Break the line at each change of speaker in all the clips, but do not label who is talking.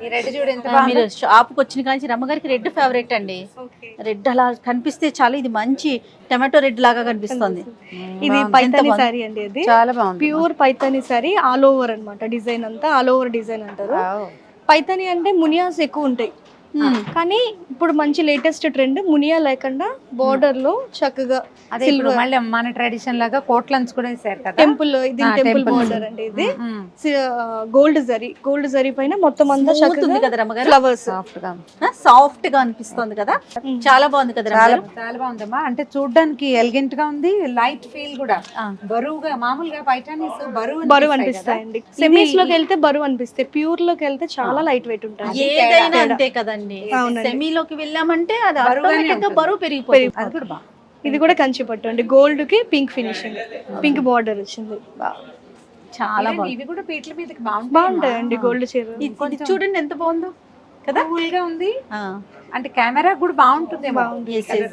ఈ రెడ్ చూడు ఎంత
మీరు షాప్కి వచ్చిన కానీ రమ్మగారికి రెడ్ ఫేవరెట్ అండి. రెడ్ అలా కనిపిస్తే చాలా, ఇది మంచి టమాటో రెడ్ లాగా కనిపిస్తుంది.
ఇది పైతాని సారీ అండి, అది
చాలా బాగుంది.
Pure Paithani sorry, all over అన్నమాట. డిజైన్ అంతా ఆల్ ఓవర్ డిజైన్ అంటారు. పైతాని అంటే మునియాస్ ఎక్కువ ఉంటాయి, కానీ ఇప్పుడు మంచి లేటెస్ట్ ట్రెండ్ మునియా లేకుండా బోర్డర్ లో చక్కగా
అదే ఇప్పుడు మళ్ళీ మన ట్రెడిషన్ లాగా కోట్లన్స్ కూడా వేసారు కదా.
టెంపుల్, ఇది టెంపుల్ బోర్డర్ అండి. ఇది గోల్డ్ జరీ పైన మొత్తం అంతా చక్కగా
కదా రమ్మగారు,
ఫ్లవర్స్
సాఫ్ట్ గా అనిపిస్తుంది కదా. చాలా బాగుంది కదా రమ్మగారు.
చాలా బాగుందమ్మా. అంటే చూడడానికి ఎలిగెంట్ గా ఉంది, లైట్ ఫీల్ కూడా. బరువుగా మామూలుగా పైటానీస్
బరువు అనిపిస్తాయండి. సెమీస్ లోకి వెళ్తే బరువు అనిపిస్తాయి, ప్యూర్ లోకి వెళ్తే చాలా లైట్ వెయిట్ ఉంటాయి.
ఏదైనా అంతే కదండి. సెమీలోకి వెళ్ళామంటే అది ఆటోమేటిక్ గా బరువు పెరిగిపోతుంది.
ఇది కూడా కంచి పట్టు అండి, గోల్డ్ కి పింక్ ఫినిషింగ్, పింక్ బార్డర్ వచ్చింది.
చాలా బాగుంది.
ఇవి కూడా పీట్ల మీదకి
బాగుంటాయండి గోల్డ్ చీర.
ఇది చూడండి ఎంత బాగుందో కదా,
కూల్ గా ఉంది. అంటే కెమెరా కూడా బాగుంటుంది.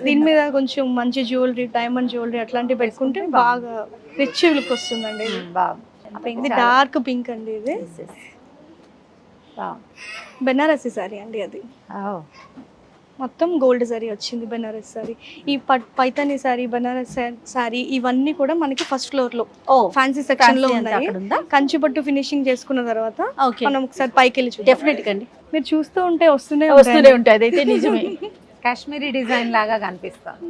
దీని మీద కొంచెం మంచి జ్యువెలరీ, డైమండ్ జ్యువెలరీ అట్లాంటివి పెట్టుకుంటే బాగా రిచ్ లుక్ వస్తుందండి. ఇది డార్క్ పింక్ అండి, ఇది బెనారసి సారీ అండి. అది మొత్తం గోల్డ్ సారీ వచ్చింది, బెనారస్ సారీ. ఈ పైతాని సారీ, బెనారస్ సారీ ఇవన్నీ కూడా మనకి ఫస్ట్ ఫ్లోర్ లో ఫ్యాన్సీ సెక్షన్ లో ఉన్నాయి. కంచి పట్టు ఫినిషింగ్ చేసుకున్న తర్వాత మనం ఒకసారి పైకి వెళ్ళి చూద్దాం.
డెఫినెట్ గా అండి,
మీరు చూస్తూ ఉంటే వస్తూనే
ఉంటాయి. అదైతే నిజమే.
కాశ్మీరీ డిజైన్ లాగా కనిపిస్తుంది.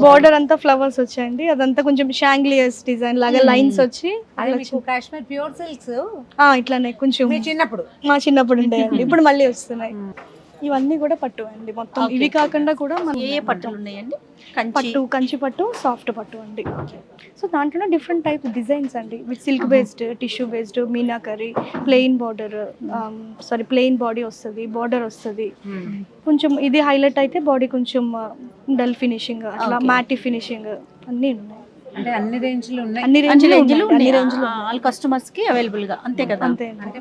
బోర్డర్ అంతా ఫ్లవర్స్ వచ్చాయండి, అదంతా కొంచెం షాంగ్లియస్ డిజైన్ లాగా లైన్స్ వచ్చి.
కాశ్మీర్ ప్యూర్ సిల్క్స్
ఇట్లానే కొంచెం మా చిన్నప్పుడు ఉండేయండి, ఇప్పుడు మళ్ళీ వస్తున్నాయి. ఇవన్నీ కూడా పట్టు అండి మొత్తం. ఇవి కాకుండా కూడా
ఏ పట్టులు ఉన్నాయండి?
పట్టు, కంచి పట్టు, సాఫ్ట్ పట్టు అండి. సో దాంట్లో డిఫరెంట్ టైప్ డిజైన్స్ అండి, with silk based, tissue based, meenakari, plain border, plain body వస్తుంది, బార్డర్ వస్తుంది. కొంచెం ఇది హైలైట్ అయితే బాడీ కొంచెం డల్ ఫినిషింగ్, అట్లా మ్యాటి ఫినిషింగ్ అన్నీ ఉన్నాయి.
అంటే అన్ని రేంజ్లు ఉన్నాయి,
అన్ని రేంజ్లు ఆల్ కస్టమర్స్ కి అవైలబుల్ గా. అంతే కదా.
అంతే.